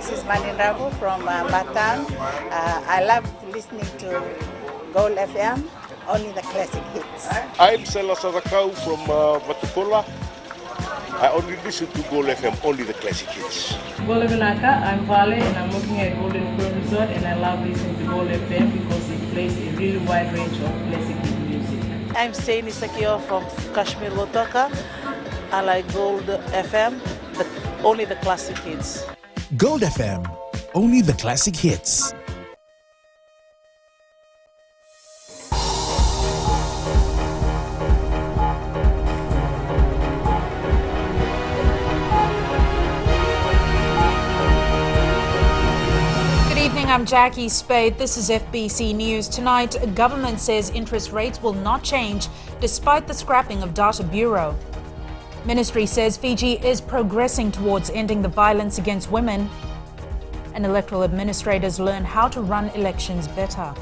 This is Manindrabu from Batam. I love listening to Gold FM, only the classic hits. I'm Sela Sadakau from Vatupula. I only listen to Gold FM, only the classic hits. Gold Benaka, I'm Vale and I'm working at Golden Grove Resort and I love listening to Gold FM because it plays a really wide range of classic music. I'm Saini Sakio from Kashmir Wotoka. I like Gold FM, but only the classic hits. Gold FM, only the classic hits. I'm Jackie Spade. This is FBC News. Tonight, government says interest rates will not change despite the scrapping of Data Bureau. Ministry says Fiji is progressing towards ending the violence against women. And electoral administrators learn how to run elections better.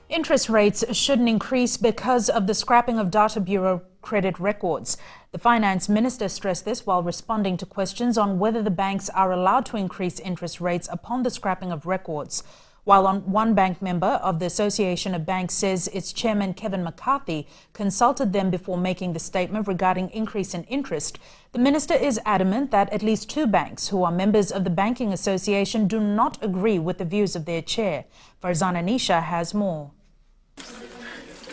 Interest rates shouldn't increase because of the scrapping of Data Bureau credit records. The Finance Minister stressed this while responding to questions on whether the banks are allowed to increase interest rates upon the scrapping of records. While one bank member of the Association of Banks says its chairman, Kevin McCarthy, consulted them before making the statement regarding increase in interest, the minister is adamant that at least two banks who are members of the Banking Association do not agree with the views of their chair. Farzana Nisha has more.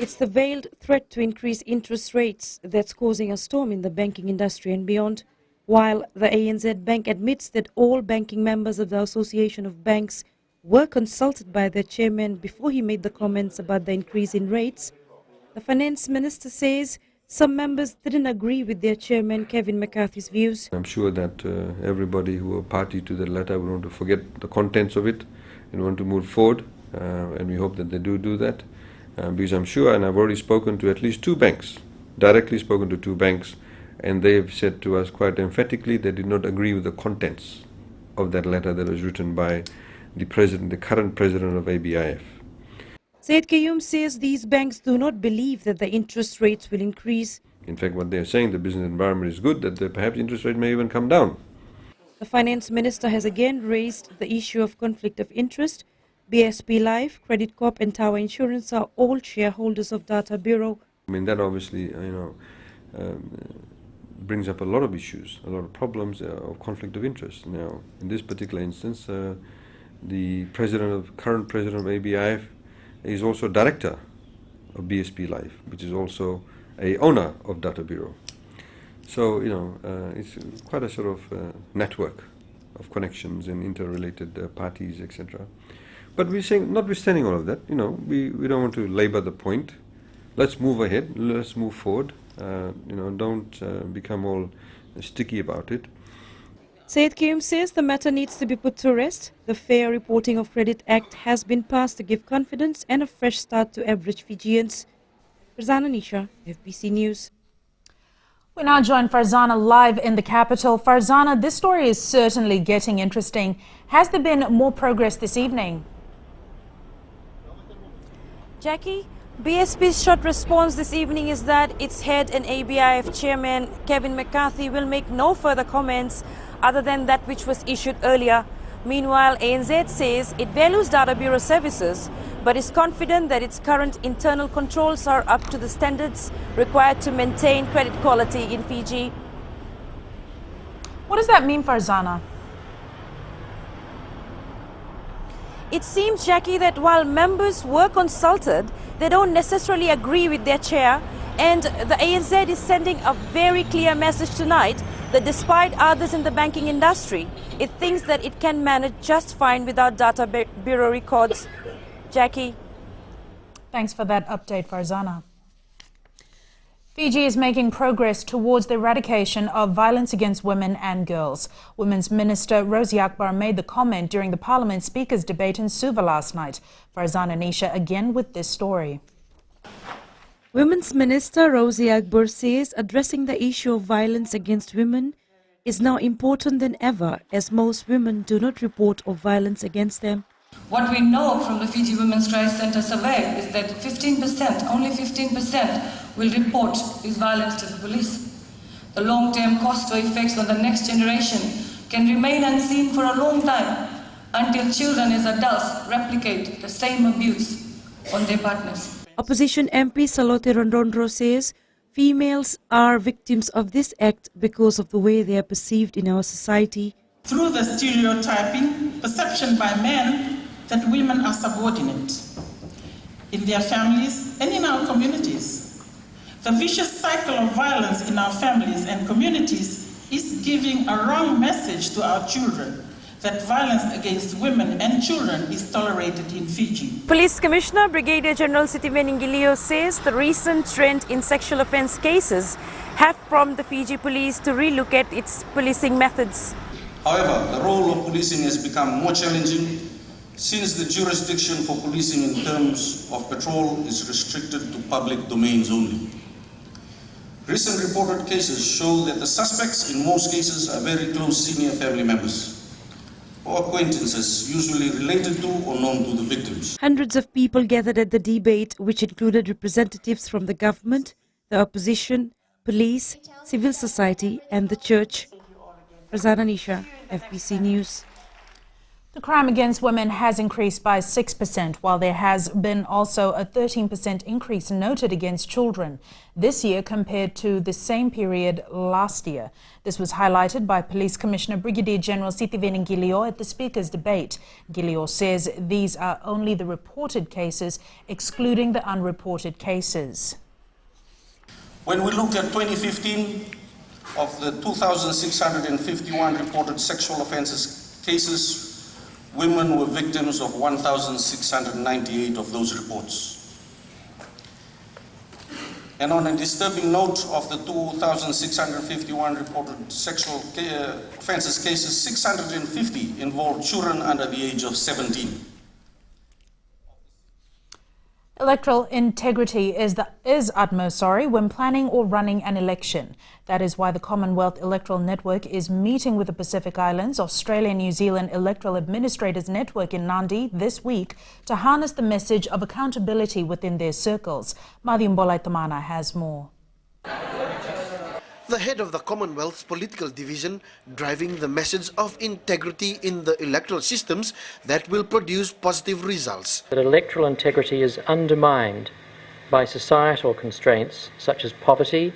It's the veiled threat to increase interest rates that's causing a storm in the banking industry and beyond. While the ANZ Bank admits that all banking members of the Association of Banks were consulted by their chairman before he made the comments about the increase in rates, the Finance Minister says some members didn't agree with their chairman, Kevin McCarthy's views. I'm sure that everybody who were party to the letter will want to forget the contents of it and want to move forward, and we hope that they do that. Because I'm sure, and I've already spoken to at least two banks, directly spoken to two banks, and they've said to us quite emphatically they did not agree with the contents of that letter that was written by the current president of ABIF. Syed Qayyum says these banks do not believe that the interest rates will increase. In fact, what they're saying, the business environment is good, that perhaps interest rate may even come down. The Finance Minister has again raised the issue of conflict of interest. BSP Life, Credit Corp and Tower Insurance are all shareholders of Data Bureau. I mean, that obviously, brings up a lot of issues, a lot of problems of conflict of interest. Now, in this particular instance, the current president of ABIF is also director of BSP Life, which is also a owner of Data Bureau. So, it's quite a sort of network of connections and interrelated parties, etc. But we're saying, notwithstanding all of that, we don't want to labor the point. Let's move ahead. Let's move forward. Don't become all sticky about it. Syed Qayyum says the matter needs to be put to rest. The Fair Reporting of Credit Act has been passed to give confidence and a fresh start to average Fijians. Farzana Nisha, FBC News. We now join Farzana live in the capital. Farzana, this story is certainly getting interesting. Has there been more progress this evening? Jackie, BSP's short response this evening is that its head and ABIF chairman, Kevin McCarthy, will make no further comments other than that which was issued earlier. Meanwhile, ANZ says it values Data Bureau services, but is confident that its current internal controls are up to the standards required to maintain credit quality in Fiji. What does that mean, Farzana? It seems, Jackie, that while members were consulted, they don't necessarily agree with their chair, and the ANZ is sending a very clear message tonight that despite others in the banking industry, it thinks that it can manage just fine without Data Bureau records. Jackie. Thanks for that update, Farzana. Fiji is making progress towards the eradication of violence against women and girls. Women's Minister Rosie Akbar made the comment during the Parliament Speakers debate in Suva last night. Farzana Nisha again with this story. Women's Minister Rosie Akbar says addressing the issue of violence against women is now important than ever, as most women do not report of violence against them. What we know from the Fiji Women's Rights Center survey is that 15%, only 15%, will report this violence to the police. The long-term cost or effects on the next generation can remain unseen for a long time until children as adults replicate the same abuse on their partners. Opposition MP Salote Rondondro says females are victims of this act because of the way they are perceived in our society. Through the stereotyping perception by men that women are subordinate in their families and in our communities. The vicious cycle of violence in our families and communities is giving a wrong message to our children that violence against women and children is tolerated in Fiji. Police Commissioner Brigadier General Sithiweni Ngilio says the recent trend in sexual offence cases have prompted the Fiji police to relook at its policing methods. However, the role of policing has become more challenging since the jurisdiction for policing in terms of patrol is restricted to public domains only. Recent reported cases show that the suspects in most cases are very close senior family members or acquaintances, usually related to or known to the victims. Hundreds of people gathered at the debate, which included representatives from the government, the opposition, police, civil society and the church. Razana Nisha, FBC News. The crime against women has increased by 6%, while there has been also a 13% increase noted against children this year compared to the same period last year. This was highlighted by Police Commissioner Brigadier General Sithiweni Ngilio at the Speaker's debate. Ngilio says these are only the reported cases, excluding the unreported cases. When we look at 2015, of the 2,651 reported sexual offences cases, women were victims of 1,698 of those reports. And on a disturbing note, of the 2,651 reported sexual offences cases, 650 involved children under the age of 17. Electoral integrity is utmost when planning or running an election. That is why the Commonwealth Electoral Network is meeting with the Pacific Islands Australia and New Zealand Electoral Administrators Network in Nadi this week to harness the message of accountability within their circles. Madhi Mbolai-Tamana has more. The head of the Commonwealth's political division driving the message of integrity in the electoral systems that will produce positive results. That electoral integrity is undermined by societal constraints such as poverty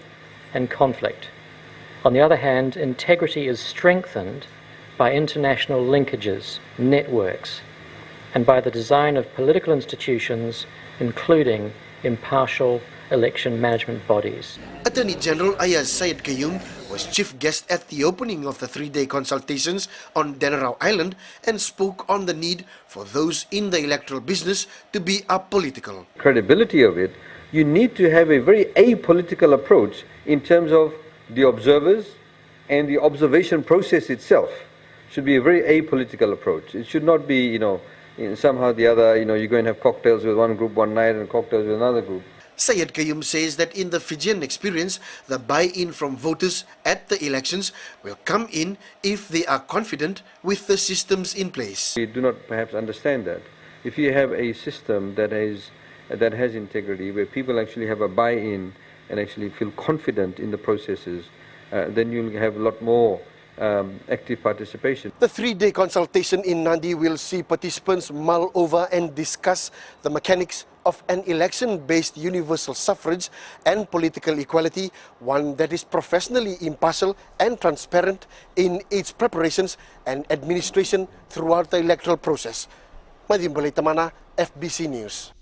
and conflict. On the other hand, integrity is strengthened by international linkages, networks, and by the design of political institutions, including impartial election management bodies. Attorney General Ayaz Syed Qayyum was chief guest at the opening of the three-day consultations on Denarau Island and spoke on the need for those in the electoral business to be apolitical. Credibility of it, you need to have a very apolitical approach in terms of the observers and the observation process itself. Should be a very apolitical approach. It should not be, in somehow the other, you're going to have cocktails with one group one night and cocktails with another group. Syed Qayyum says that in the Fijian experience, the buy-in from voters at the elections will come in if they are confident with the systems in place. We do not perhaps understand that. If you have a system that has integrity, where people actually have a buy-in and actually feel confident in the processes, then you'll have a lot more active participation. The three-day consultation in Nadi will see participants mull over and discuss the mechanics of an election-based universal suffrage and political equality, one that is professionally impartial and transparent in its preparations and administration throughout the electoral process. Madhi Mbolai-Tamana, FBC News.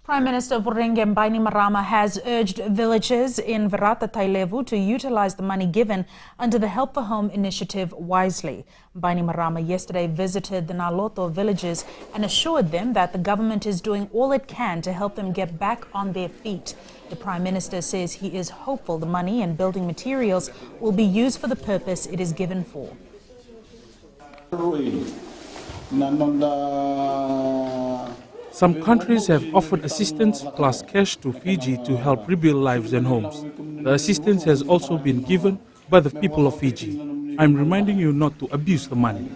Prime Minister Vurenge Bainimarama has urged villagers in Verata Tailevu to utilize the money given under the Help for Home initiative wisely. Bainimarama yesterday visited the Naloto villages and assured them that the government is doing all it can to help them get back on their feet. The Prime Minister says he is hopeful the money and building materials will be used for the purpose it is given for. Some countries have offered assistance plus cash to Fiji to help rebuild lives and homes. The assistance has also been given by the people of Fiji. I'm reminding you not to abuse the money.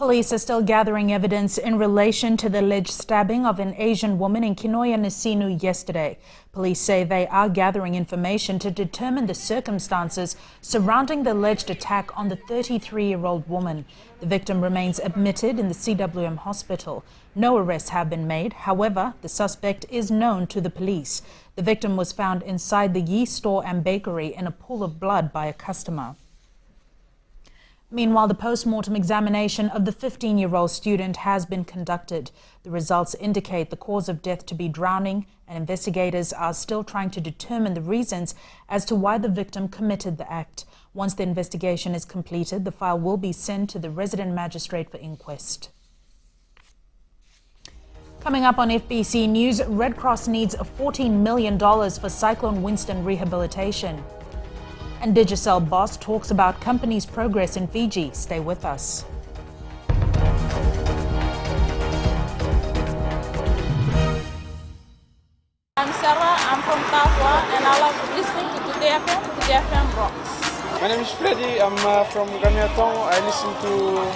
Police are still gathering evidence in relation to the alleged stabbing of an Asian woman in Kinoya Nisinu yesterday. Police say they are gathering information to determine the circumstances surrounding the alleged attack on the 33-year-old woman. The victim remains admitted in the CWM hospital. No arrests have been made. However, the suspect is known to the police. The victim was found inside the Yi store and bakery in a pool of blood by a customer. Meanwhile, the post-mortem examination of the 15-year-old student has been conducted. The results indicate the cause of death to be drowning, and investigators are still trying to determine the reasons as to why the victim committed the act. Once the investigation is completed, the file will be sent to the resident magistrate for inquest. Coming up on FBC News, Red Cross needs $14 million for Cyclone Winston rehabilitation. And Digicel boss talks about company's progress in Fiji. Stay with us. I'm Sarah, I'm from Papua, and I love listening to Today FM rocks. My name is Freddy, I'm from Gamiatong. I listen to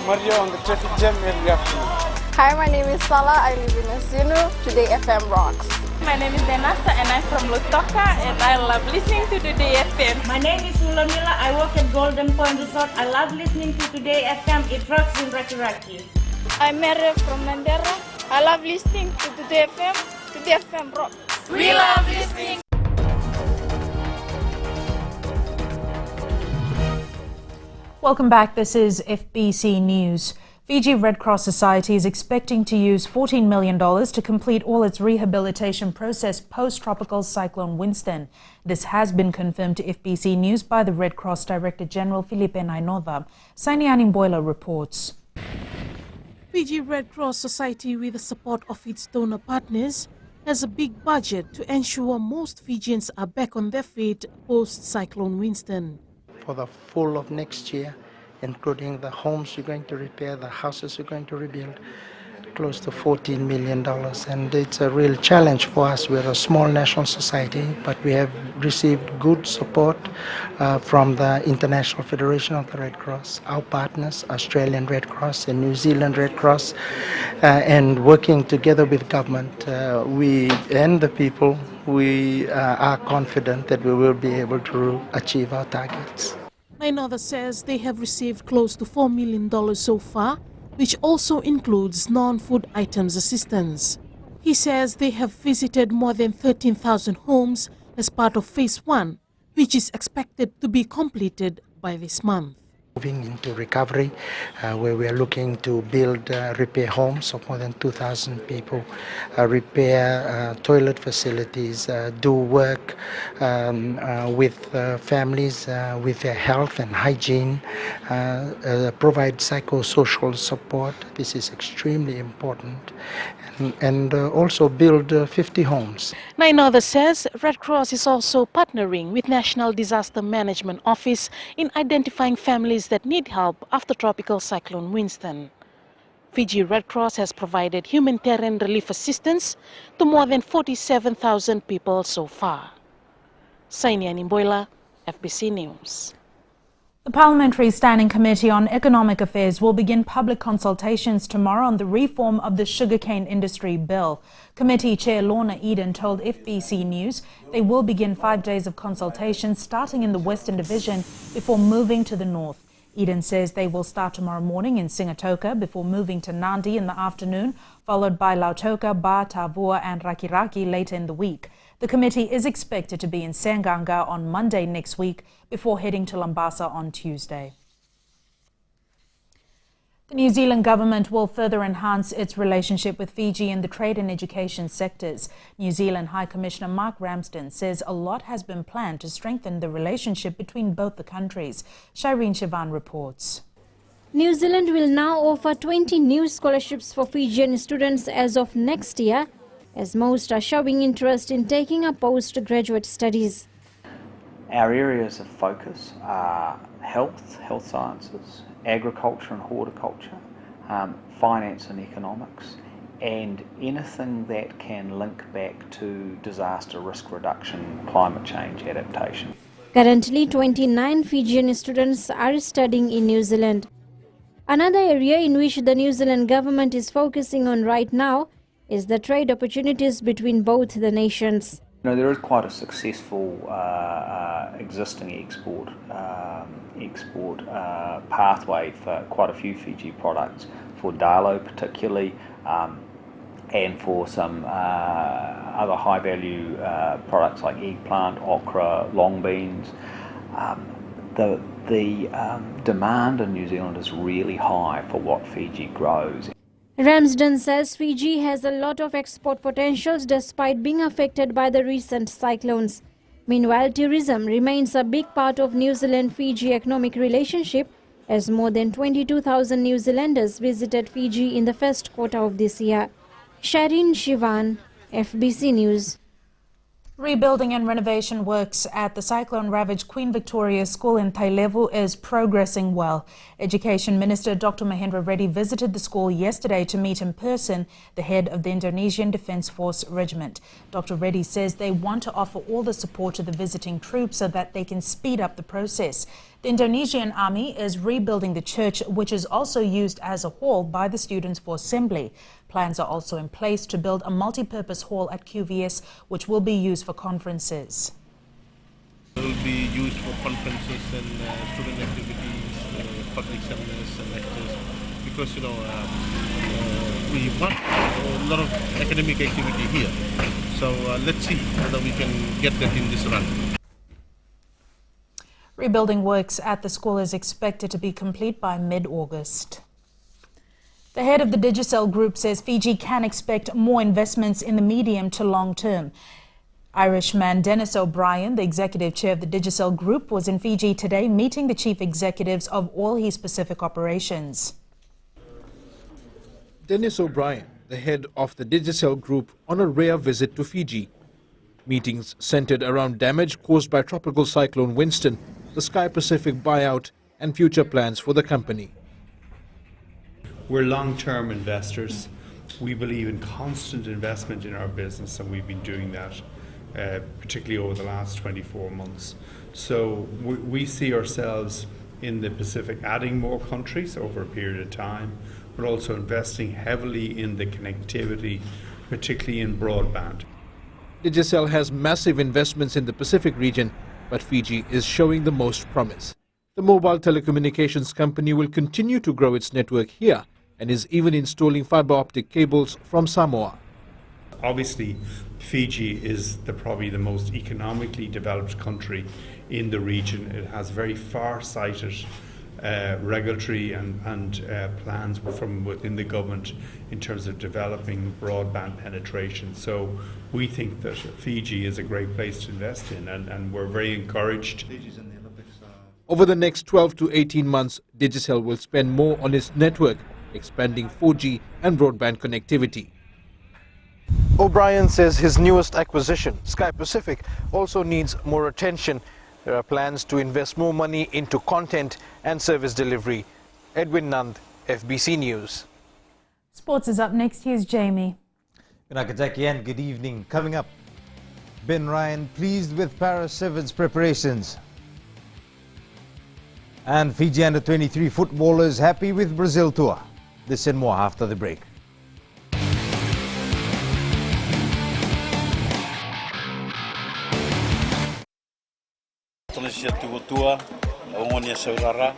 Mario on the traffic jam every afternoon. Hi, my name is Salah, I live in Asinu. Today FM rocks. My name is Denasa and I'm from Lutoka and I love listening to Today FM. My name is Ulamila, I work at Golden Point Resort. I love listening to Today FM, it rocks in Raki Raki. I'm Mary from Mandera. I love listening to Today FM. Today FM rocks. We love listening. Welcome back, this is FBC News. Fiji Red Cross Society is expecting to use $14 million to complete all its rehabilitation process post-tropical Cyclone Winston. This has been confirmed to FBC News by the Red Cross Director General Felipe Nainova. Sainiani Boiler reports. Fiji Red Cross Society, with the support of its donor partners, has a big budget to ensure most Fijians are back on their feet post-Cyclone Winston. For the fall of next year, including the homes you're going to repair, the houses you're going to rebuild, close to $14 million. And it's a real challenge for us. We're a small national society, but we have received good support from the International Federation of the Red Cross, our partners, Australian Red Cross and New Zealand Red Cross, and working together with government, we and the people, we are confident that we will be able to achieve our targets. Nainova says they have received close to $4 million so far, which also includes non-food items assistance. He says they have visited more than 13,000 homes as part of Phase 1, which is expected to be completed by this month. Moving into recovery, where we are looking to build repair homes of more than 2,000 people, repair toilet facilities, do work with families with their health and hygiene, provide psychosocial support. This is extremely important. And also build 50 homes. Nainova says Red Cross is also partnering with National Disaster Management Office in identifying families that need help after tropical Cyclone Winston. Fiji Red Cross has provided humanitarian relief assistance to more than 47,000 people so far. Sainiani Boila, FBC News. The Parliamentary Standing Committee on Economic Affairs will begin public consultations tomorrow on the reform of the sugarcane industry bill. Committee Chair Lorna Eden told FBC News they will begin 5 days of consultation starting in the Western Division before moving to the North. Eden says they will start tomorrow morning in Singatoka before moving to Nandi in the afternoon, followed by Lautoka, Ba, Tavua and Rakiraki later in the week. The committee is expected to be in Sanganga on Monday next week before heading to Lambasa on Tuesday. The New Zealand government will further enhance its relationship with Fiji in the trade and education sectors. New Zealand High Commissioner Mark Ramsden says a lot has been planned to strengthen the relationship between both the countries. Shireen Shivan reports. New Zealand will now offer 20 new scholarships for Fijian students as of next year, as most are showing interest in taking up postgraduate studies. Our areas of focus are health sciences, agriculture and horticulture, finance and economics, and anything that can link back to disaster risk reduction, climate change adaptation. Currently, 29 Fijian students are studying in New Zealand. Another area in which the New Zealand government is focusing on right now is the trade opportunities between both the nations. There is quite a successful existing export pathway for quite a few Fiji products, for Dalo particularly, and for some other high-value products like eggplant, okra, long beans. The demand in New Zealand is really high for what Fiji grows. Ramsden says Fiji has a lot of export potentials despite being affected by the recent cyclones. Meanwhile, tourism remains a big part of New Zealand-Fiji economic relationship, as more than 22,000 New Zealanders visited Fiji in the first quarter of this year. Sharin Shivan, FBC News. Rebuilding and renovation works at the cyclone-ravaged Queen Victoria School in Tailevu is progressing well. Education Minister Dr. Mahendra Reddy visited the school yesterday to meet in person the head of the Indonesian Defence Force Regiment. Dr. Reddy says they want to offer all the support to the visiting troops so that they can speed up the process. The Indonesian Army is rebuilding the church, which is also used as a hall by the students for assembly. Plans are also in place to build a multi-purpose hall at QVS, which will be used for conferences. It will be used for conferences and student activities, public seminars and lectures, because we want a lot of academic activity here. So let's see whether we can get that in this run. Rebuilding works at the school is expected to be complete by mid-August. The head of the Digicel Group says Fiji can expect more investments in the medium to long term. Irishman Dennis O'Brien, the executive chair of the Digicel Group, was in Fiji today meeting the chief executives of all his Pacific operations. Dennis O'Brien, the head of the Digicel Group, on a rare visit to Fiji. Meetings centered around damage caused by Tropical Cyclone Winston, the Sky Pacific buyout, and future plans for the company. We're long-term investors. We believe in constant investment in our business, and we've been doing that particularly over the last 24 months. So we see ourselves in the Pacific adding more countries over a period of time, but also investing heavily in the connectivity, particularly in broadband. Digicel has massive investments in the Pacific region, but Fiji is showing the most promise. The mobile telecommunications company will continue to grow its network here and is even installing fiber optic cables from Samoa. Obviously, Fiji is probably the most economically developed country in the region. It has very far-sighted regulatory and plans from within the government in terms of developing broadband penetration. So we think that Fiji is a great place to invest in, and we're very encouraged. Over the next 12 to 18 months, Digicel will spend more on its network, expanding 4G and broadband connectivity. O'Brien says his newest acquisition, Sky Pacific, also needs more attention. There are plans to invest more money into content and service delivery. Edwin Nand, FBC News. Sports is up next. Here's Jamie. Good evening. Coming up, Ben Ryan pleased with Para 7's preparations. And Fiji Under-23 footballers happy with Brazil tour. This and more after the break. Tua, ongonia saurara,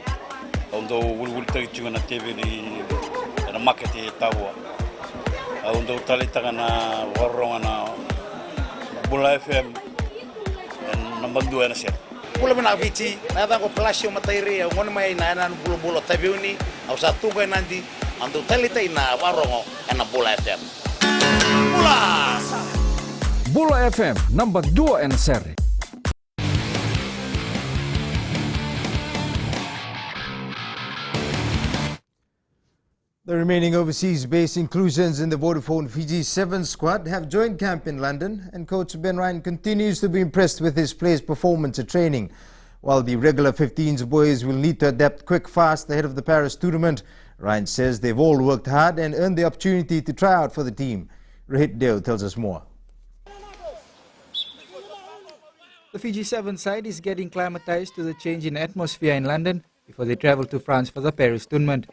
ondo wulwul tagituna na TV ni na market e tawa. Ondo talitanga na waronga na Bula FM na bandu na siya. Bula na Fiji, na tango plasio mataire, ngon mai na bulu tabiuni, au satu ko nanti, ondo talita na warongo na Bula FM. Bula FM number 2 en seri. The remaining overseas-based inclusions in the Vodafone Fiji 7 squad have joined camp in London, and coach Ben Ryan continues to be impressed with his players' performance at training. While the regular 15s boys will need to adapt quick fast ahead of the Paris tournament, Ryan says they've all worked hard and earned the opportunity to try out for the team. Rohit Deo tells us more. The Fiji 7 side is getting climatized to the change in atmosphere in London before they travel to France for the Paris tournament.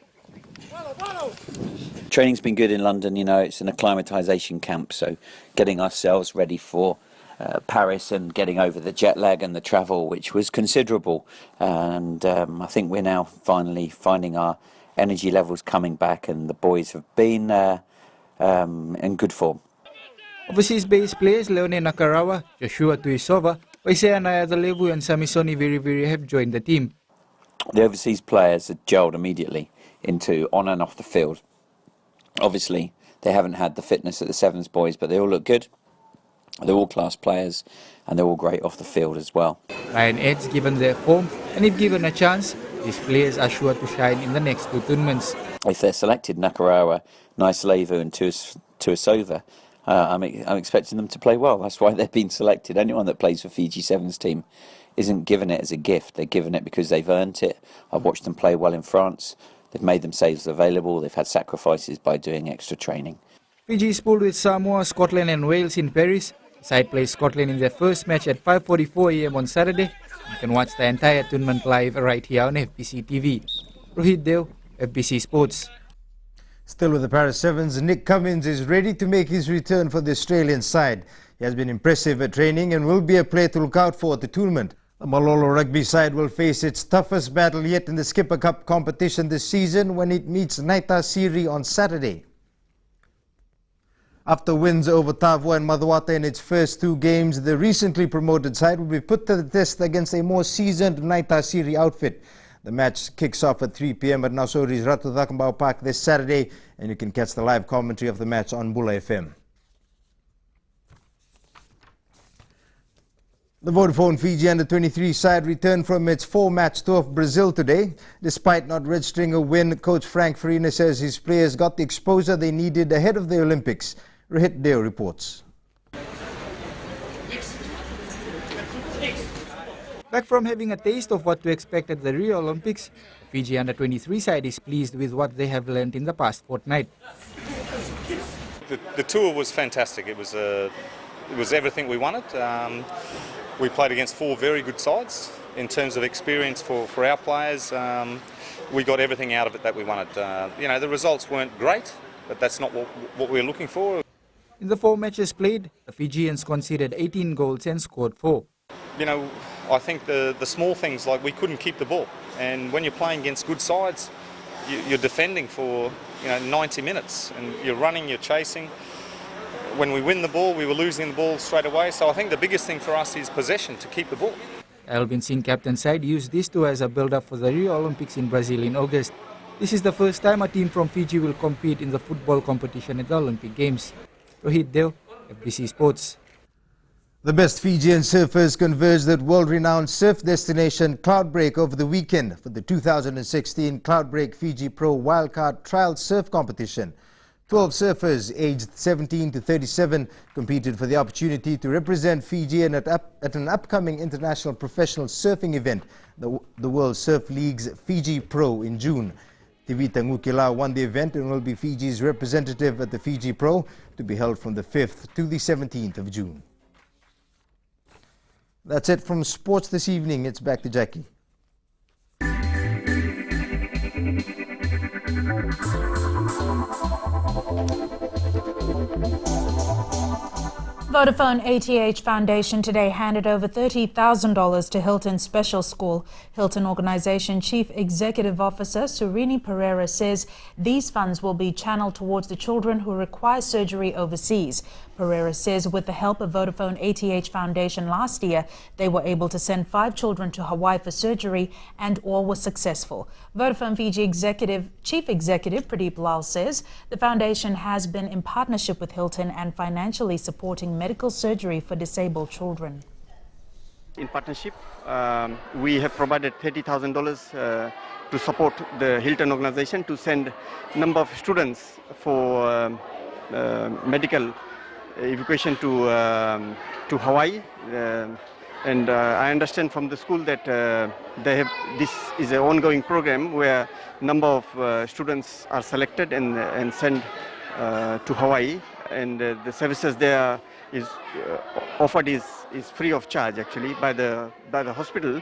Training's been good in London, you know, it's an acclimatisation camp, so getting ourselves ready for Paris and getting over the jet lag and the travel, which was considerable. And I think we're now finally finding our energy levels coming back, and the boys have been in good form. Overseas-based players Leone Nakarawa, Joshua Tuisova, Oisea Nayadalevu and Samisoni Viriviri have joined the team. The overseas players had gelled immediately into on and off the field. Obviously, they haven't had the fitness of the Sevens boys, but they all look good. They're all class players, and they're all great off the field as well. Ryan Ed's given their form, and if given a chance, these players are sure to shine in the next two tournaments. If they're selected, Nakarawa, Naislevu and Tuisova, I'm expecting them to play well. That's why they've been selected. Anyone that plays for Fiji Sevens team isn't given it as a gift. They're given it because they've earned it. I've watched them play well in France. They've made themselves available. They've had sacrifices by doing extra training. Fiji is pooled with Samoa, Scotland and Wales in Paris. The side plays Scotland in their first match at 5:44 AM on Saturday. You can watch the entire tournament live right here on FBC TV. Rohit Deo, FBC Sports. Still with the Paris Sevens, Nick Cummins is ready to make his return for the Australian side. He has been impressive at training and will be a player to look out for at the tournament. The Malolo rugby side will face its toughest battle yet in the Skipper Cup competition this season when it meets Naita Siri on Saturday. After wins over Tavua and Maduata in its first two games, the recently promoted side will be put to the test against a more seasoned Naita Siri outfit. The match kicks off at 3 p.m. at Nausori's Ratu Thakambau Park this Saturday, and you can catch the live commentary of the match on Bula FM. The Vodafone Fiji Under-23 side returned from its 4-match tour of Brazil today. Despite not registering a win, coach Frank Farina says his players got the exposure they needed ahead of the Olympics. Rohit Deo reports. Back from having a taste of what to expect at the Rio Olympics, the Fiji Under-23 side is pleased with what they have learned in the past fortnight. The tour was fantastic. It was everything we wanted. We played against 4 very good sides in terms of experience for our players. We got everything out of it that we wanted. The results weren't great, but that's not what we were looking for. In the 4 matches played, the Fijians conceded 18 goals and scored 4. I think the small things, like we couldn't keep the ball. And when you're playing against good sides, you're defending for 90 minutes, and you're running, you're chasing. When we win the ball, we were losing the ball straight away. So I think the biggest thing for us is possession, to keep the ball. Alvin Singh captain side used this tour as a build-up for the Rio Olympics in Brazil in August. This is the first time a team from Fiji will compete in the football competition at the Olympic Games. Rohit Deo, FBC Sports. The best Fijian surfers converged at world-renowned surf destination Cloudbreak over the weekend for the 2016 Cloudbreak Fiji Pro Wildcard Trial Surf Competition. 12 surfers aged 17 to 37 competed for the opportunity to represent Fiji at an upcoming international professional surfing event, the World Surf League's Fiji Pro in June. Tivita Ngukila won the event and will be Fiji's representative at the Fiji Pro, to be held from the 5th to the 17th of June. That's it from sports this evening. It's back to Jackie. Vodafone ATH Foundation today handed over $30,000 to Hilton Special School. Hilton Organization Chief Executive Officer Surini Pereira says these funds will be channeled towards the children who require surgery overseas. Pereira says with the help of Vodafone ATH Foundation last year, they were able to send 5 children to Hawaii for surgery, and all were successful. Vodafone Fiji Chief Executive Pradeep Lal says the foundation has been in partnership with Hilton and financially supporting medical surgery for disabled children. In partnership, we have provided $30,000 to support the Hilton organization to send a number of students for medical evacuation to Hawaii. And I understand from the school that this is an ongoing program where a number of students are selected and sent to Hawaii, and the services there is offered is free of charge actually by the hospital.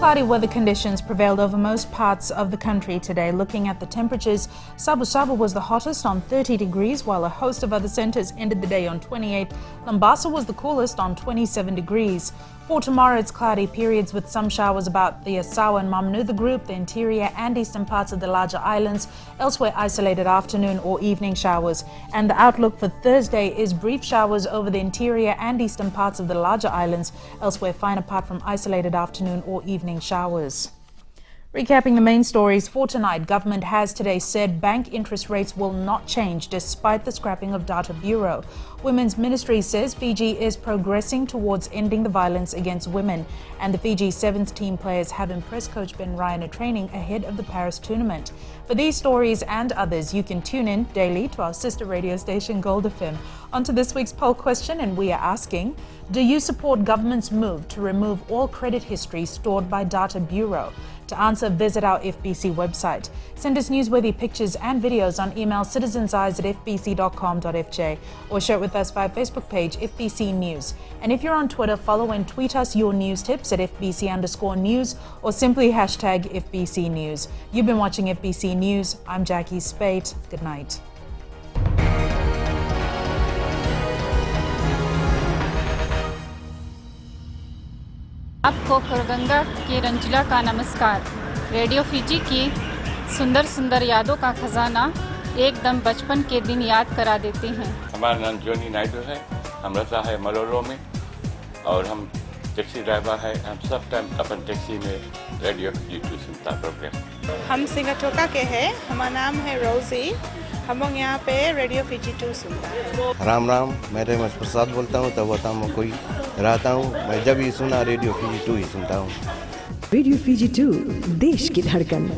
Cloudy weather conditions prevailed over most parts of the country today. Looking at the temperatures, Sabu was the hottest on 30 degrees, while a host of other centres ended the day on 28. Mombasa was the coolest on 27 degrees. For tomorrow, it's cloudy periods with some showers about the Asawa and Mamnuga group, the interior and eastern parts of the larger islands. Elsewhere, isolated afternoon or evening showers. And the outlook for Thursday is brief showers over the interior and eastern parts of the larger islands. Elsewhere, fine apart from isolated afternoon or evening showers. Recapping the main stories for tonight, government has today said bank interest rates will not change despite the scrapping of Data Bureau. Women's Ministry says Fiji is progressing towards ending the violence against women. And the Fiji Sevens team players have impressed coach Ben Ryan at training ahead of the Paris tournament. For these stories and others, you can tune in daily to our sister radio station Gold FM. On to this week's poll question, and we are asking, do you support government's move to remove all credit history stored by Data Bureau? To answer, visit our FBC website. Send us newsworthy pictures and videos on email citizenseyes@fbc.com.fj or share it with us via Facebook page FBC News. And if you're on Twitter, follow and tweet us your news tips at FBC_news or simply hashtag FBC News. You've been watching FBC News. I'm Jackie Spate. Good night. आपको खरगंगा की रंजिला का नमस्कार। Radio Fiji की सुंदर सुंदर यादों का खजाना एकदम बचपन के दिन याद करा देते हैं। हमारा नाम जोनी नायडू है, हम रहता है मलोरो में और हम टैक्सी ड्राइवर है। हम सब टाइम अपन टैक्सी में रेडियो फिजी 2 सुनता प्रोग्राम। हम सिंगाटोका के हैं, हमारा नाम है रोजी। हम लोग यहाँ पे रेडियो फिजी 2 सुनता है। राम राम, मैं रेमस प्रसाद बोलता हूँ, तब वहाँ में कोई रहता हूँ। मैं जब भी सुना रेडियो फिजी 2 ही सुनता हूँ। रेडियो फिजी 2 देश की धड़कन।